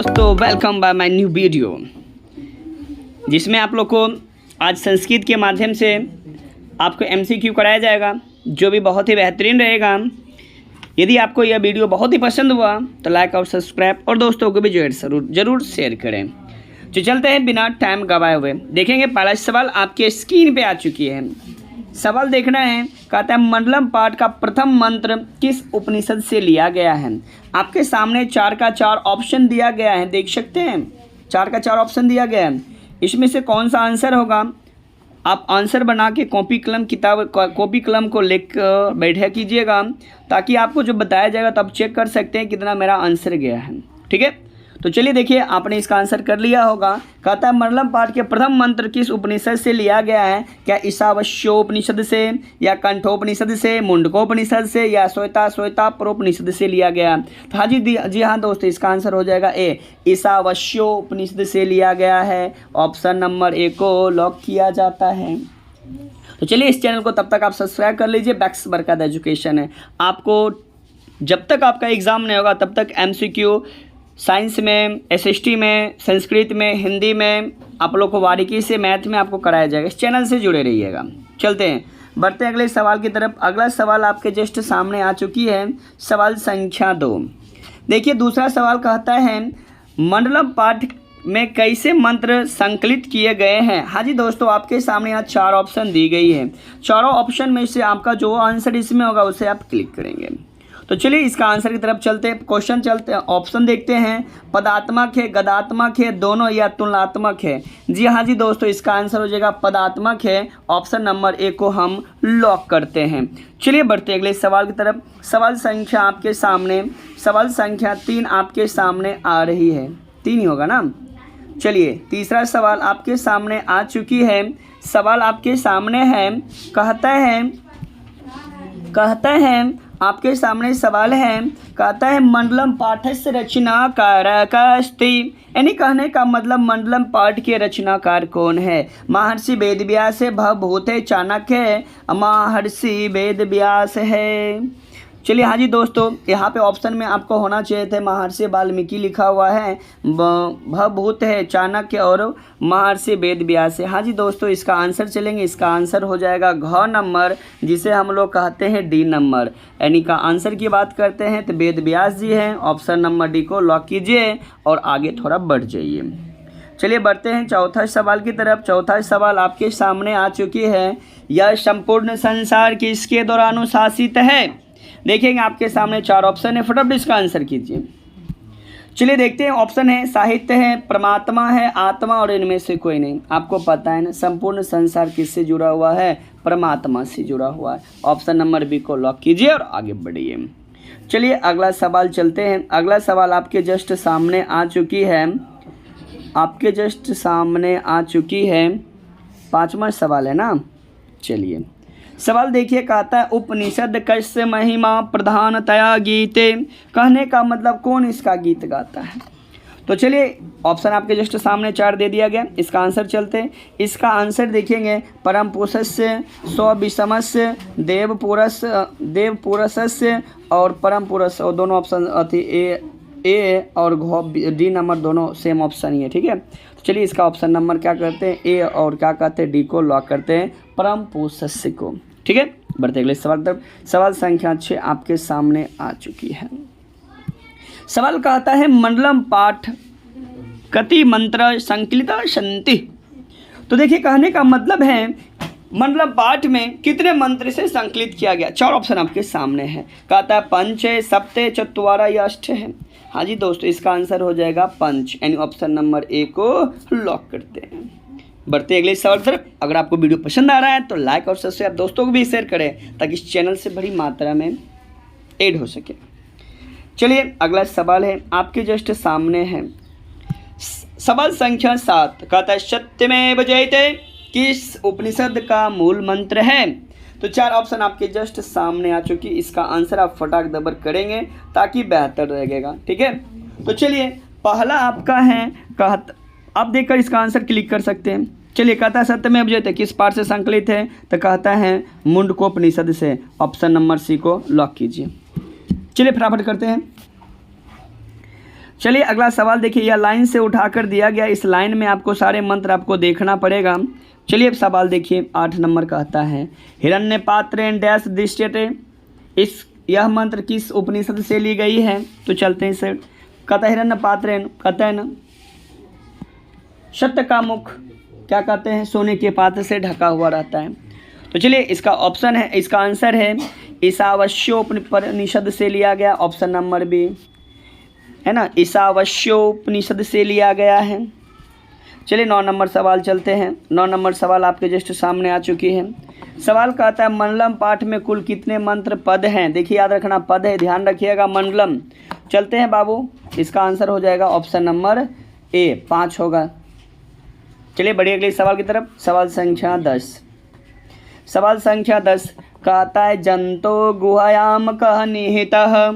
दोस्तों, welcome by my new video, जिसमें आप लोग को आज संस्कृत के माध्यम से आपको एमसीक्यू कराया जाएगा, जो भी बहुत ही बेहतरीन रहेगा। यदि आपको यह वीडियो बहुत ही पसंद हुआ तो लाइक और सब्सक्राइब और दोस्तों को भी जरूर शेयर करें। तो चलते हैं बिना टाइम गवाए हुए, देखेंगे पहला सवाल आपके स्क्रीन पे आ चुकी है। सवाल देखना है, कहता है मंडलम पाठ का प्रथम मंत्र किस उपनिषद से लिया गया है। आपके सामने 4 का 4 ऑप्शन दिया गया है, देख सकते हैं 4 का 4 ऑप्शन दिया गया है। इसमें से कौन सा आंसर होगा, आप आंसर बना के कॉपी कलम को लिख बैठा कीजिएगा, ताकि आपको जो बताया जाएगा तब चेक कर सकते हैं कितना मेरा आंसर गया है। ठीक है, तो चलिए देखिए, आपने इसका आंसर कर लिया होगा। कहता है मंडलम पाठ के प्रथम मंत्र किस उपनिषद से लिया गया है। क्या ईशावास्योपनिषद से, या कंठोपनिषद से, मुंडकोपनिषद से, या श्वेताश्वेतापरोपनिषद से लिया गया। तो हाँ जी हाँ दोस्तों, इसका आंसर हो जाएगा ए, ईशावास्योपनिषद से लिया गया है। ऑप्शन नंबर ए को लॉक किया जाता है। तो चलिए इस चैनल को तब तक आप सब्सक्राइब कर लीजिए, बैक्स बरकत एजुकेशन है। आपको जब तक आपका एग्ज़ाम नहीं होगा तब तक एमसीक्यू साइंस में, एसएसटी में, संस्कृत में, हिंदी में, आप लोग को बारीकी से मैथ में आपको कराया जाएगा। इस चैनल से जुड़े रहिएगा। चलते हैं, बढ़ते हैं अगले सवाल की तरफ। अगला सवाल आपके जस्ट सामने आ चुकी है, सवाल संख्या 2। देखिए दूसरा सवाल कहता है मंडलम पाठ में कैसे मंत्र संकलित किए गए हैं। हाँ जी दोस्तों, आपके सामने यहाँ 4 ऑप्शन दी गई है। चारों ऑप्शन में से आपका जो आंसर इसमें होगा उसे आप क्लिक करेंगे। तो चलिए इसका आंसर की तरफ चलते हैं, क्वेश्चन चलते हैं, ऑप्शन देखते हैं। पदात्मक है, गदात्मक है, दोनों या तुलनात्मक है। जी हाँ जी दोस्तों, इसका आंसर हो जाएगा पदात्मक है। ऑप्शन नंबर ए को हम लॉक करते हैं। चलिए बढ़ते अगले सवाल की तरफ। सवाल संख्या आपके सामने, सवाल संख्या 3 आपके सामने आ रही है। 3 ही होगा ना। चलिए तीसरा सवाल आपके सामने आ चुकी है। सवाल आपके सामने है, कहता है आपके सामने सवाल है, कहता है मंडलम पाठस्य रचनाकारक अस्ति। यानी कहने का मतलब मंडलम पाठ के रचनाकार कौन है। महर्षि वेदव्यास है, भवभूत है, चाणक्य है, महर्षि वेदव्यास है। चलिए हाँ जी दोस्तों, यहाँ पे ऑप्शन में आपको होना चाहिए थे महर्षि वाल्मीकि लिखा हुआ है, भवभूत है, चाणक्य और महर्षि वेदव्यास है। हाँ जी दोस्तों, इसका आंसर चलेंगे, इसका आंसर हो जाएगा घ नंबर, जिसे हम लोग कहते हैं डी नंबर। यानी का आंसर की बात करते हैं तो वेदव्यास जी हैं। ऑप्शन नंबर डी को लॉक कीजिए और आगे थोड़ा बढ़ जाइए। चलिए बढ़ते हैं चौथा सवाल की तरफ। चौथा सवाल आपके सामने आ चुकी है, यह संपूर्ण संसार किसके द्वारा अनुशासित है। देखेंगे आपके सामने 4 ऑप्शन है, फटाफट इसका आंसर कीजिए। चलिए देखते हैं, ऑप्शन है साहित्य है, परमात्मा है, आत्मा और इनमें से कोई नहीं। आपको पता है ना, संपूर्ण संसार किससे जुड़ा हुआ है, परमात्मा से जुड़ा हुआ है। ऑप्शन नंबर बी को लॉक कीजिए और आगे बढ़िए। चलिए अगला सवाल चलते हैं। अगला सवाल आपके जस्ट सामने आ चुकी है, आपके जस्ट सामने आ चुकी है। 5वां सवाल है ना। चलिए सवाल देखिए, कहता है उपनिषद कस्य महिमा प्रधानतया गीते। कहने का मतलब कौन इसका गीत गाता है। तो चलिए ऑप्शन आपके जस्ट सामने 4 दे दिया गया, इसका आंसर चलते हैं। इसका आंसर देखेंगे, परम पुरुषस्य, स्वविषमस्य, देव पुरुषस्य और परम पुरुष, और दोनों ऑप्शन ए और डी नंबर दोनों सेम ऑप्शन ही है। ठीक है, तो चलिए इसका ऑप्शन नंबर क्या करते हैं, ए और क्या कहते हैं, डी को लॉक करते हैं, परम पुरुषस्य को। ठीक है, बढ़ते अगले सवाल तक। सवाल संख्या 6 आपके सामने आ चुकी है। सवाल कहता है मंडलम पाठ कति मंत्र संकलिता सन्ति। तो देखिए कहने का मतलब है मंडलम पाठ में कितने मंत्र से संकलित किया गया। 4 ऑप्शन आपके सामने है, कहता है पंच है, सप्त, चत्वारा या अष्ट है। हाँ जी दोस्तों, इसका आंसर हो जाएगा पंच, यानी ऑप्शन नंबर ए को लॉक करते हैं। बढ़ते अगले सवाल तरफ। अगर आपको वीडियो पसंद आ रहा है तो लाइक और सब्सक्राइब दोस्तों को भी शेयर करें, ताकि इस चैनल से बड़ी मात्रा में ऐड हो सके। चलिए अगला सवाल है आपके जस्ट सामने है, सवाल संख्या 7, कहता है सत्यमेव जयते किस उपनिषद का मूल मंत्र है। तो 4 ऑप्शन आपके जस्ट सामने आ चुकी, इसका आंसर आप फटाक दबर करेंगे ताकि बेहतर रहेगा। ठीक है, तो चलिए पहला आपका है, आप देखकर इसका आंसर क्लिक कर सकते हैं। चलिए कहता है सत्यमेव जयते किस पाठ से संकलित है, तो कहता है मुंडकोपनिषद से। ऑप्शन नंबर सी को लॉक कीजिए। चलिए फटाफट करते हैं। चलिए अगला सवाल देखिए, यह लाइन से उठाकर दिया गया, इस लाइन में आपको सारे मंत्र आपको देखना पड़ेगा। चलिए अब सवाल देखिए 8 नंबर कहता है हिरण्य पात्रेण डैश दृश्यते, यह मंत्र किस उपनिषद से ली गई है? तो चलते हैं इसे। कहता है हिरण्य पात्रेण, कहते हैं ना सत्य का मुख क्या कहते हैं, सोने के पात्र से ढका हुआ रहता है। तो चलिए इसका ऑप्शन है, इसका आंसर है ईशावास्योपनिषद से लिया गया, ऑप्शन नंबर बी है ना, ईशावास्योपनिषद से लिया गया है। चलिए 9 नंबर सवाल चलते हैं। 9 नंबर सवाल आपके जस्ट सामने आ चुकी है। सवाल कहता है मंडलम पाठ में कुल कितने मंत्र पद हैं? देखिए याद रखना पद है, ध्यान रखिएगा मंडलम। चलते हैं बाबू, इसका आंसर हो जाएगा ऑप्शन नंबर ए 5 होगा। चलिए बढ़िए अगले सवाल की तरफ। सवाल संख्या 10, सवाल संख्या 10 कहता है जंतो गुहायाम कह निहितः,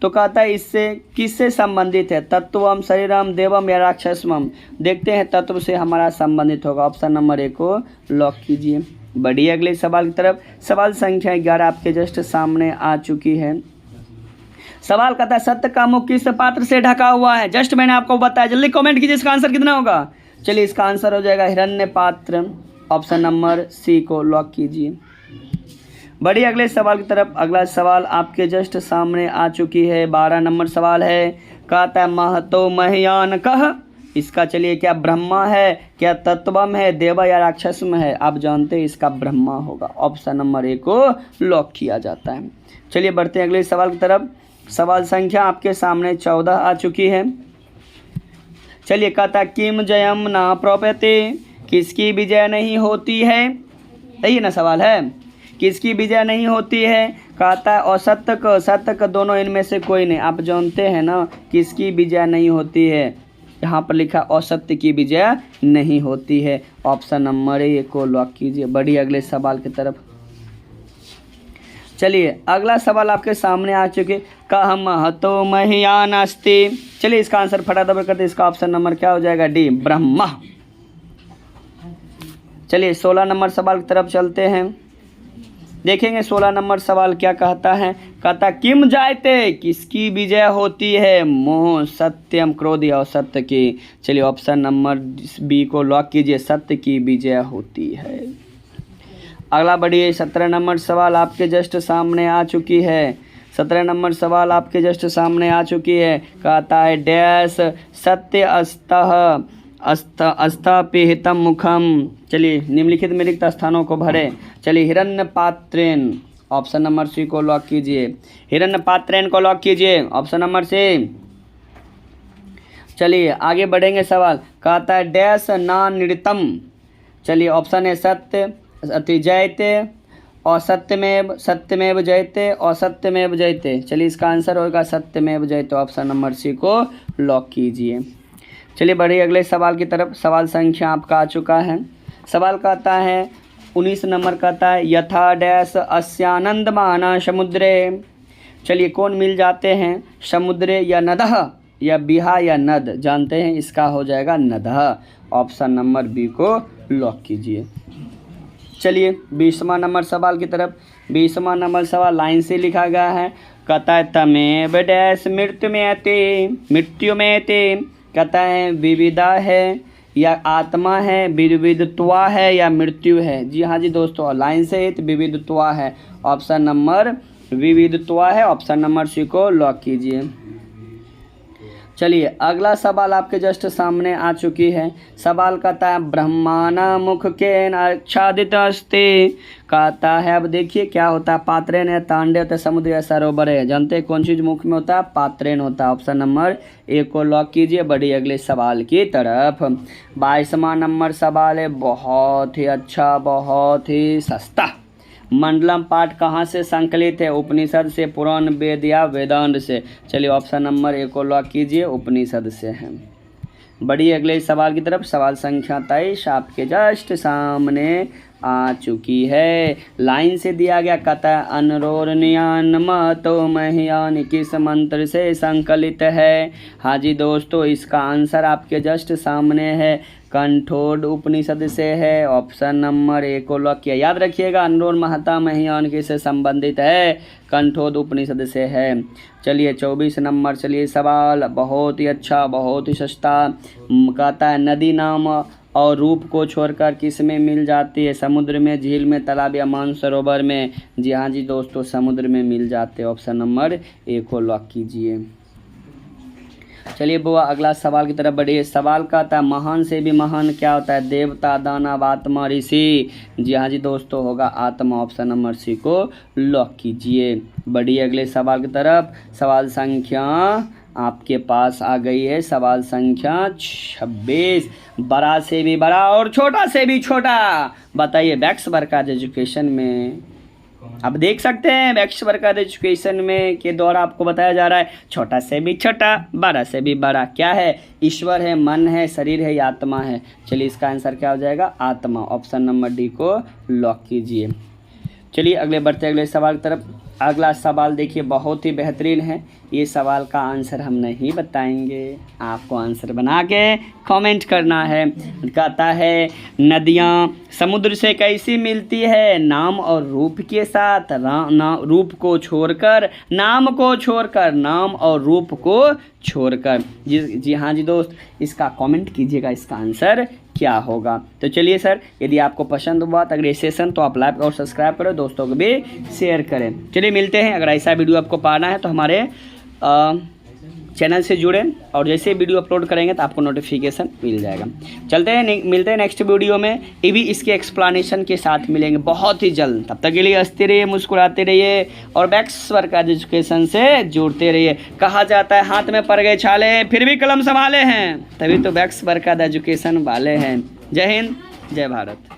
तो कहता है इससे किससे संबंधित है? तत्वम, शरीरम, देवम या राक्षसम? देखते हैं तत्व से हमारा संबंधित होगा, ऑप्शन नंबर ए को लॉक कीजिए। बढ़िए अगले सवाल की तरफ। सवाल संख्या 11 आपके जस्ट सामने आ चुकी है। सवाल कहता है सत्य का मुख किस पात्र से ढका हुआ है? जस्ट मैंने आपको बताया, जल्दी कमेंट कीजिए इसका आंसर कितना होगा। चलिए इसका आंसर हो जाएगा हिरण्य पात्र, ऑप्शन नंबर सी को लॉक कीजिए। बढ़िए अगले सवाल की तरफ। अगला सवाल आपके जस्ट सामने आ चुकी है, 12 नंबर सवाल है। कहता है महतो मह्यान कह, इसका चलिए क्या ब्रह्मा है, क्या तत्वम है, देवा या राक्षसम है? आप जानते हैं इसका ब्रह्मा होगा, ऑप्शन नंबर ए को लॉक किया जाता है। चलिए बढ़ते हैं अगले सवाल की तरफ। सवाल संख्या आपके सामने 14 आ चुकी है। चलिए कहता है किम जयम ना प्रोप्यते, किसकी विजय नहीं होती है? यही ना सवाल है, किसकी विजय नहीं होती है? कहता है असत्य क सत्य क दोनों इनमें से कोई नहीं। आप जानते हैं ना किसकी विजय नहीं होती है, यहाँ पर लिखा असत्य की विजय नहीं होती है, ऑप्शन नंबर ए को लॉक कीजिए। बढ़िए अगले सवाल की तरफ। चलिए अगला सवाल आपके सामने आ चुके, कह महतो मह्यान अस्ति। चलिए इसका आंसर फटाफट करते, इसका ऑप्शन नंबर क्या हो जाएगा? डी ब्रह्मा। चलिए 16 नंबर सवाल की तरफ चलते हैं, देखेंगे 16 नंबर सवाल क्या कहता है। कहता किम जायते, किसकी विजय होती है? मोह, सत्यम, क्रोध या सत्य की? चलिए ऑप्शन नंबर बी को लॉक कीजिए, सत्य की विजय होती है। अगला बढ़िए 17 नंबर सवाल आपके जस्ट सामने आ चुकी है। 17 नंबर सवाल आपके जस्ट सामने आ चुकी है। कहता है डैश सत्य अस्थापिहितम मुखम। चलिए निम्नलिखित में रिक्त स्थानों को भरे। चलिए हिरण्य पात्रेण, ऑप्शन नंबर सी को लॉक कीजिए। हिरण्य पात्रेण को लॉक कीजिए, ऑप्शन नंबर सी। चलिए आगे बढ़ेंगे सवाल। कहता है डैश ना नृतम। चलिए ऑप्शन है सत्य, अति जयते, असत्यमेव, सत्यमेव जयते, असत्यमेव जयते। चलिए इसका आंसर होगा सत्यमेव जयते, ऑप्शन नंबर सी को लॉक कीजिए। चलिए बढ़िए अगले सवाल की तरफ। सवाल संख्या आपका आ चुका है। सवाल कहता है 19 नंबर कहता है यथा डैश अस्यानंदमान समुद्रे। चलिए कौन मिल जाते हैं? समुद्रे या नदः या बिहा या नद? जानते हैं इसका हो जाएगा नदः, ऑप्शन नंबर बी को लॉक कीजिए। चलिए 20वां नंबर सवाल की तरफ। 20वां नंबर सवाल लाइन से लिखा गया है। कहता है तमेव डैश मृत्यु में ते। कहता है विविधा है या आत्मा है, विविधत्वा है या मृत्यु है? जी हाँ जी दोस्तों, लाइन से तो विविधत्वा है, ऑप्शन नंबर विविधत्वा है, ऑप्शन नंबर सी को लॉक कीजिए। चलिए अगला सवाल आपके जस्ट सामने आ चुकी है। सवाल कहता है ब्रह्माना मुख के आच्छादित अस्ति। कहता है अब देखिए क्या होता है, पात्रेण है, तांडे होता है, समुद्र या सरोवर है? जानते हैं कौन चीज़ मुख में होता है? पात्रेण होता है, ऑप्शन नंबर ए को लॉक कीजिए। बढ़िए अगले सवाल की तरफ। 22वां नंबर सवाल है, बहुत ही अच्छा, बहुत ही सस्ता। मंडलम पाठ कहाँ से संकलित है? उपनिषद से, पुराण, वेद या वेदांत से? चलिए ऑप्शन नंबर ए को लॉक कीजिए, उपनिषद से है। बढ़िए अगले सवाल की तरफ। सवाल संख्या 23 आपके जस्ट सामने आ चुकी है। लाइन से दिया गया, कहता है अनरोरनियान महतो मह्यान किस मंत्र से संकलित है? हाँ जी दोस्तों, इसका आंसर आपके जस्ट सामने है, कंठोड उपनिषद से है। ऑप्शन नंबर ए को लॉक किया। याद रखिएगा, अनुरोध महता महियान किससे संबंधित है? कंठोद उपनिषद से है। चलिए 24 नंबर, चलिए सवाल बहुत ही अच्छा, बहुत ही सस्ता। कहता है नदी नाम और रूप को छोड़कर किस में मिल जाती है? समुद्र में, झील में, तालाब या मानसरोवर में? जी हाँ जी दोस्तों, समुद्र में मिल जाते हैं। ऑप्शन नंबर ए को लॉक कीजिए। चलिए बुआ अगला सवाल की तरफ बढ़िए। सवाल का था महान से भी महान क्या होता है? देवता, दानव, आत्मा, ऋषि? जी हाँ जी दोस्तों, होगा आत्मा। ऑप्शन नंबर सी को लॉक कीजिए। बढ़िए अगले सवाल की तरफ। सवाल संख्या आपके पास आ गई है। सवाल संख्या 26। बड़ा से भी बड़ा और छोटा से भी छोटा बताइए। वैक्स वर्कर्स एजुकेशन में आप देख सकते हैं, वैक्स वर्कर्स एजुकेशन में के द्वारा आपको बताया जा रहा है छोटा से भी छोटा, बड़ा से भी बड़ा क्या है? ईश्वर है, मन है, शरीर है या आत्मा है? चलिए इसका आंसर क्या हो जाएगा? आत्मा। ऑप्शन नंबर डी को लॉक कीजिए। चलिए अगले बढ़ते अगले सवाल की तरफ। अगला सवाल देखिए बहुत ही बेहतरीन है। ये सवाल का आंसर हम नहीं बताएंगे, आपको आंसर बना के कमेंट करना है। कहता है नदियाँ समुद्र से कैसी मिलती है? नाम और रूप के साथ। रूप को छोड़कर, नाम को छोड़कर, नाम और रूप को छोड़कर। जी हाँ जी दोस्त, इसका कमेंट कीजिएगा, इसका आंसर क्या होगा। तो चलिए सर, यदि आपको पसंद हुआ तो अगले सेशन तो आप लाइक और सब्सक्राइब करो, दोस्तों को भी शेयर करें। चलिए मिलते हैं। अगर ऐसा वीडियो आपको पाना है तो हमारे चैनल से जुड़ें और जैसे वीडियो अपलोड करेंगे तो आपको नोटिफिकेशन मिल जाएगा। चलते हैं, मिलते हैं नेक्स्ट वीडियो में। ये भी इसके एक्सप्लेनेशन के साथ मिलेंगे बहुत ही जल्द। तब तक के लिए हंसते रहिए, मुस्कुराते रहिए और वैक्स वर्कर्स एजुकेशन से जुड़ते रहिए। कहा जाता है हाथ में पड़ गए छाले फिर भी कलम संभाले हैं, तभी तो वैक्स वर्कर्स एजुकेशन वाले हैं। जय हिंद, जय भारत।